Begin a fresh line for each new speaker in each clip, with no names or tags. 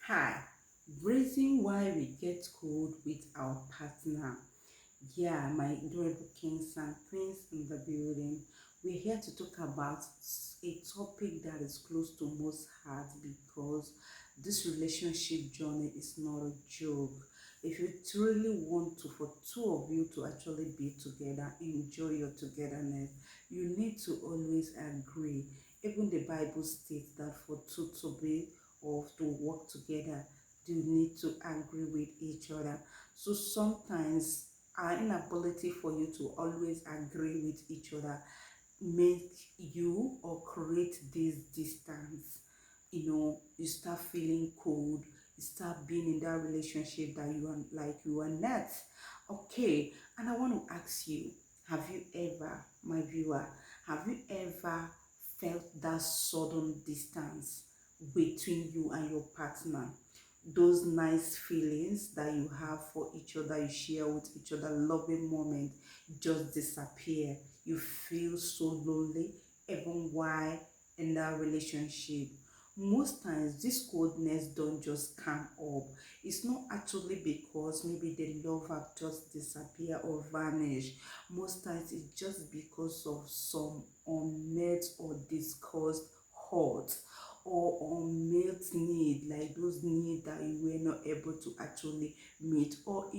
Hi, reason why we get cold with our partner. Yeah, my adorable kings and queens in the building. We're here to talk about a topic that is close to most hearts because this relationship journey is not a joke. If you truly want to, for two of you to actually be together, enjoy your togetherness, you need to always agree. Even the Bible states that for two to be or to work together, you need to agree with each other. So sometimes our inability for you to always agree with each other make you or create this distance. You start feeling cold, you start being in that relationship that you are like you are not. Okay, and I want to ask you, have you ever, my viewer, have you ever felt that sudden distance between you and your partner? Those nice feelings that you have for each other, you share with each other, loving moment just disappear. You feel so lonely even while in that relationship. Most times this coldness don't just come up. It's not actually because maybe the love have just disappear or vanish. Most times it's just because of some unmet or discussed hurt or unmet need, like those needs that you were not able to actually meet, or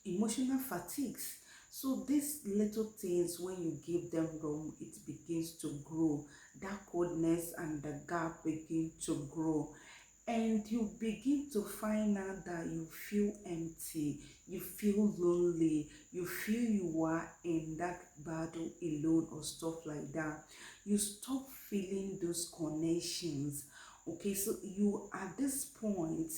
emotional fatigues. So these little things, when you give them room, it begins to grow. That coldness and the gap begin to grow, and you begin to find out that you feel empty, you feel lonely, you feel you are in that battle alone or stuff like that. You stop feeling those connections. Okay, so you at this point,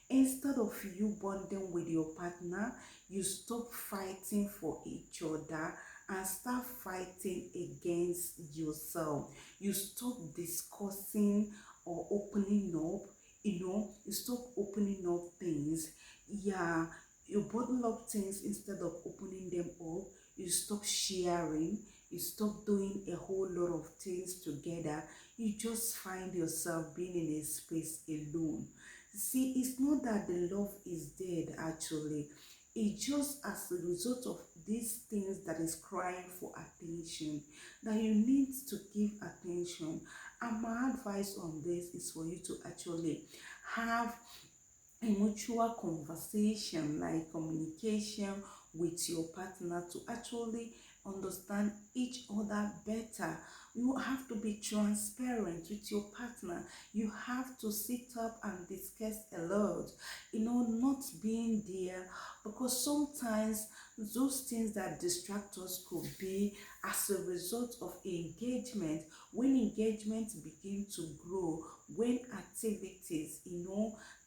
instead of you bonding with your partner, you stop fighting for each other and start fighting against yourself. You stop discussing or opening up. You stop opening up things. Yeah, you bottle up things instead of opening them up. You stop sharing. You stop doing a whole lot of things together. You just find yourself being in a space alone. See, it's not that the love is dead actually. It's just as a result of these things that is crying for attention, that you need to give attention. And my advice on this is for you to actually have a mutual conversation, like communication with your partner, to actually understand each other better. You have to be transparent with your partner. You have to sit up and discuss a lot, not being there, because sometimes those things that distract us could be as a result of engagement. When engagement begin to grow, when activities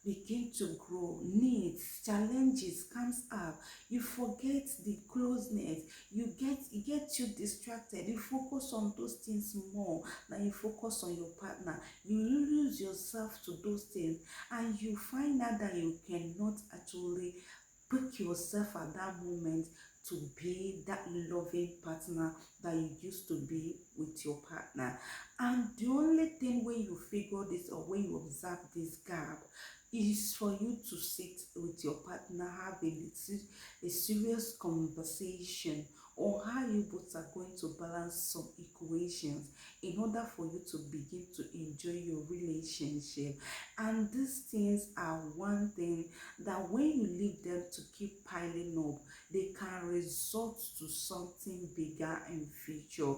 begin to grow, needs, challenges comes up, you forget the closeness, you get you distracted, you focus on those things more than you focus on your partner. You lose yourself to those things, and you find out that you cannot actually pick yourself at that moment to be that loving partner that you used to be with your partner. And the only thing when you figure this, or when you observe this gap, is for you to sit with your partner, have a serious conversation on how you both are going to balance some equations in order for you to begin to enjoy your relationship. And these things are one thing that when you leave them to keep piling up, they can result to something bigger in future.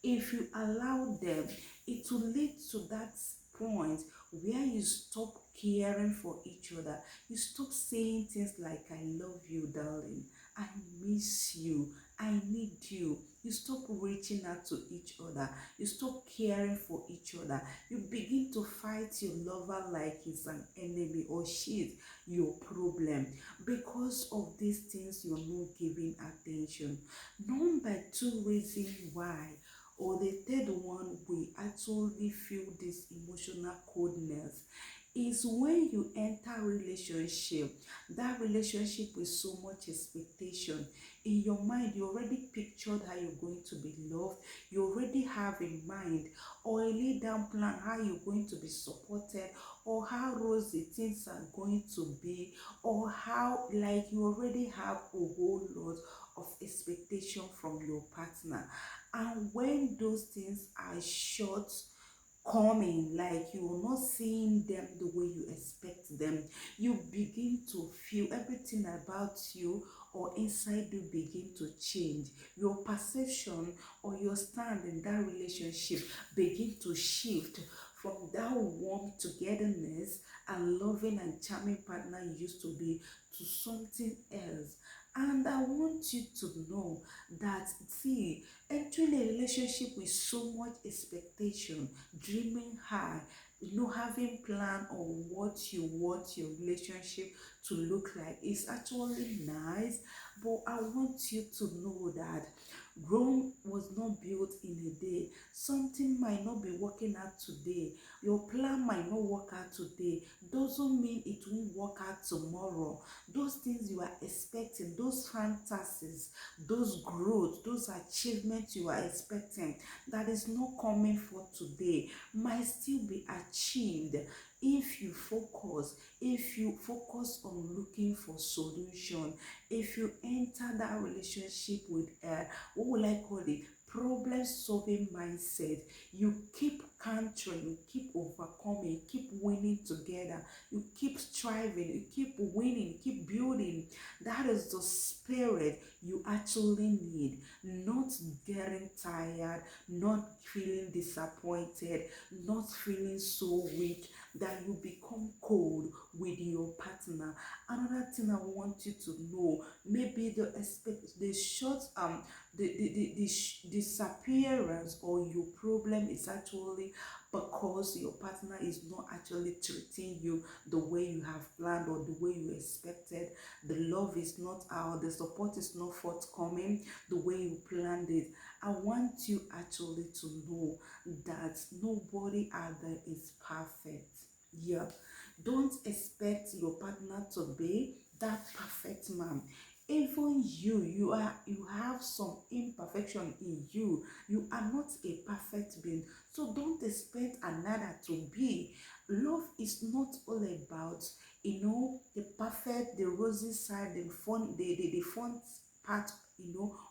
If you allow them, it will lead to that point where you stop caring for each other. You stop saying things like, I love you, darling, I miss you, I need you. You stop reaching out to each other. You stop caring for each other. You begin to fight your lover like he's an enemy or she's your problem. Because of these things, you're not giving attention. Number two reason why, or the third one, we actually feel this emotional coldness, is when you enter relationship, that relationship with so much expectation. In your mind, you already pictured how you're going to be loved. You already have in mind or a lay down plan how you're going to be supported, or how rosy things are going to be, or how, like, you already have a whole lot of expectation from your partner. And when those things are short coming, like you're not seeing them the way you expect them, you begin to feel everything about you or inside you begin to change. Your perception or your stand in that relationship begin to shift from that warm togetherness and loving and charming partner you used to be to something else. And I want you to know that, see, entering a relationship with so much expectation, dreaming high, having plan on what you want your relationship to look like is actually nice. But I want you to know that Rome was not built in a day. Something might not be working out today. Your plan might not work out today. Doesn't mean it won't work out tomorrow. Those things you are expecting, those fantasies, those growth, those achievements you are expecting that is not coming for today might still be achieved if you focus on looking for solution, if you enter that relationship with what will I call it, problem solving mindset. You keep countering, you keep overcoming, you keep winning together, you keep striving, you keep winning, you keep building. That is the spirit you actually need. Not getting tired, not feeling disappointed, not feeling so weak that you become cold with your partner. Another thing I want you to know, maybe the short disappearance or your problem is actually because your partner is not actually treating you the way you have planned or the way you expected. The love is not out, the support is not forthcoming the way you planned it. I want you actually to know that nobody out there is perfect. Yeah, don't expect your partner to be that perfect man. Even you have some imperfection in you. You are not a perfect being, so don't expect another to be. Love is not all about the perfect, the rosy side, the fun, the fun part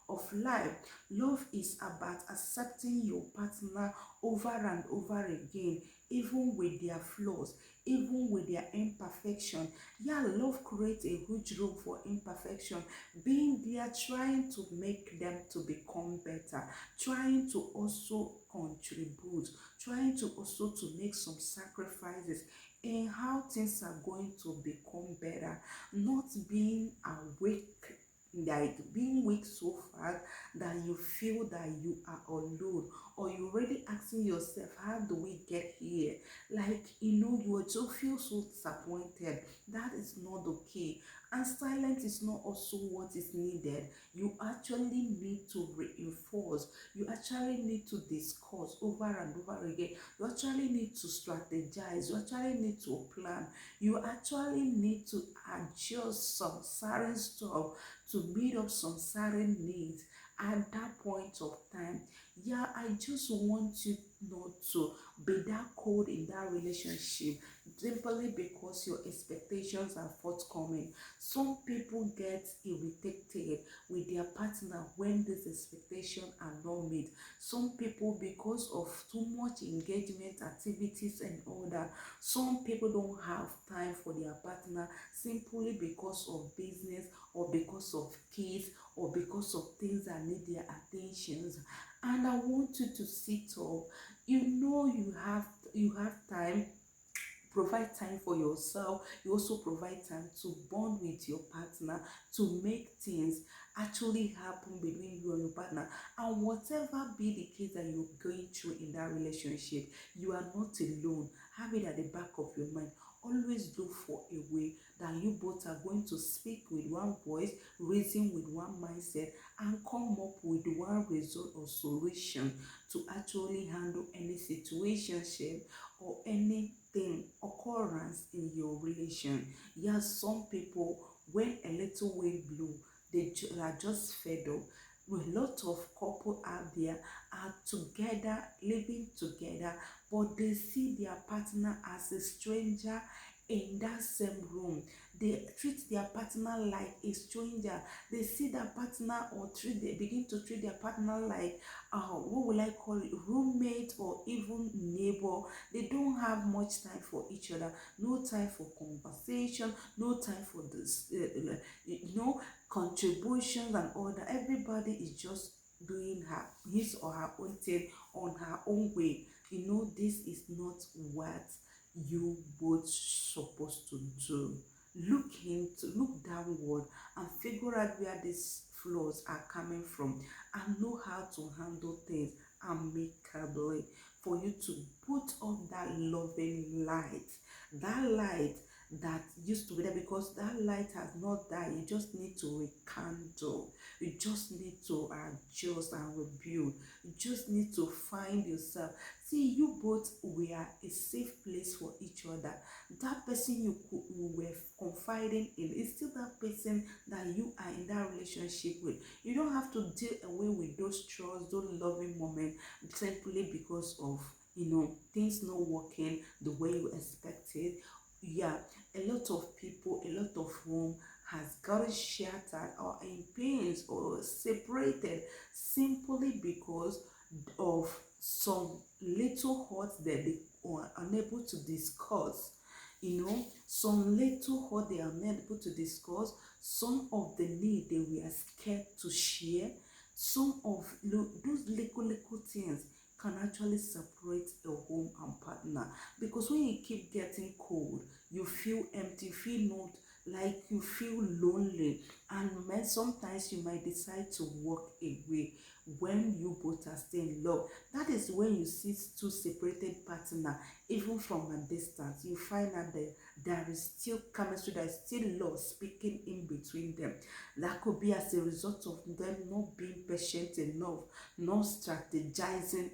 of life. Love is about accepting your partner over and over again, even with their flaws, even with their imperfection. Yeah, love creates a huge room for imperfection, being there trying to make them to become better, trying to also contribute, trying to also to make some sacrifices in how things are going to become better, not being awake, like being weak so far that you feel that you are alone, or you already asking yourself, how do we get here? Like, you just feel so disappointed. That is not the key. And silence is not also what is needed. You actually need to reinforce. You actually need to discuss over and over again. You actually need to strategize. You actually need to plan. You actually need to adjust some certain stuff to meet up some certain needs at that point of time. Yeah, I just want you not to be that cold in that relationship simply because your expectations are forthcoming. Some people get irritated with their partner when these expectations are not met. Some people, because of too much engagement activities and all that, some people don't have time for their partner simply because of business or because of kids or because of things that need their attentions. And I want you to sit up. You have time. Provide time for yourself. You also provide time to bond with your partner, to make things actually happen between you and your partner. And whatever be the case that you're going through in that relationship, you are not alone. Have it at the back of your mind. Always look for a way that you both are going to speak with one voice, reason with one mindset, and come up with one result or solution to actually handle any situation or anything occurring endurance in your relation. Yes, some people, when a little wind blow, they are just fed up. A lot of couple out there are together, living together, but they see their partner as a stranger in that same room. They treat their partner like a stranger. They see their partner or they begin to treat their partner like what will I call it, roommate or even neighbor. They don't have much time for each other, no time for conversation, no time for this contributions and all that. Everybody is just doing his or her own thing on her own way. This is not what you both supposed to do. Look downward and figure out where these flaws are coming from, and know how to handle things amicably, for you to put on that loving light, that light that used to be there, because that light has not died. You just need to rekindle. You just need to adjust and rebuild. You just need to find yourself. See, you both were a safe place for each other. That person you were confiding in is still that person that you are in that relationship with. You don't have to deal away with those trust, those loving moments, simply because of things not working the way you expected. Yeah, a lot of people, a lot of home has gotten shattered or in pains or separated, simply because of some little hurt that they are unable to discuss. Some little hurt they are unable to discuss, some of the need they were scared to share, some of those little things can actually separate a home and partner. Because when you keep getting cold, you feel empty, you feel not like, you feel lonely, and sometimes you might decide to walk away. When you both are still in love, that is when you see two separated partner, even from a distance, you find out that there is still chemistry, there is still love speaking in between them. That could be as a result of them not being patient enough, not strategizing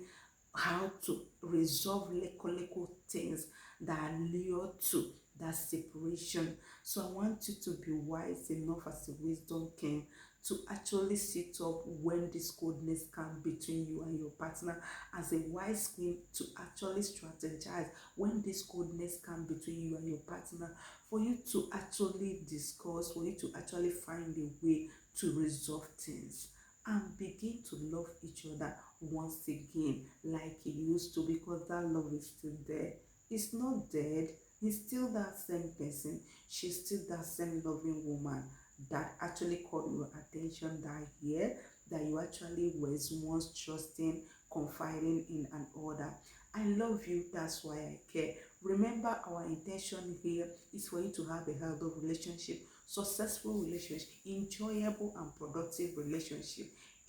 how to resolve little things that lure to that separation. So I want you to be wise enough as a wisdom king to actually sit up when this coldness comes between you and your partner, as a wise queen to actually strategize when this coldness comes between you and your partner, for you to actually discuss, for you to actually find a way to resolve things and begin to love each other once again like it used to, because that love is still there. It's not dead. He's still that same person. She's still that same loving woman that actually caught your attention that year, that you actually was once trusting, confiding in, and all that. I love you, that's why I care. Remember, our intention here is for you to have a healthy relationship, successful relationship, enjoyable and productive relationship,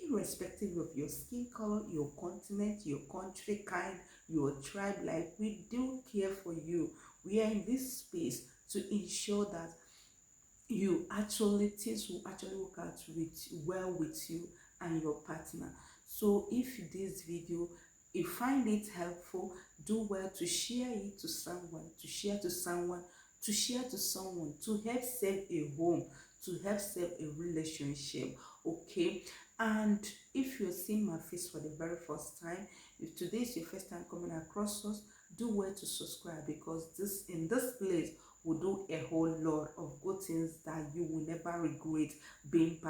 irrespective of your skin color, your continent, your country, kind, your tribe. Like, we do care for you. We are in this space to ensure that things will actually work out well with you and your partner. So if this video, you find it helpful, do well to share it to someone, to help save a home, to help save a relationship. Okay. And if you're seeing my face for the very first time, if today is your first time coming across us, do well to subscribe, because in this place we do a whole lot of good things that you will never regret being part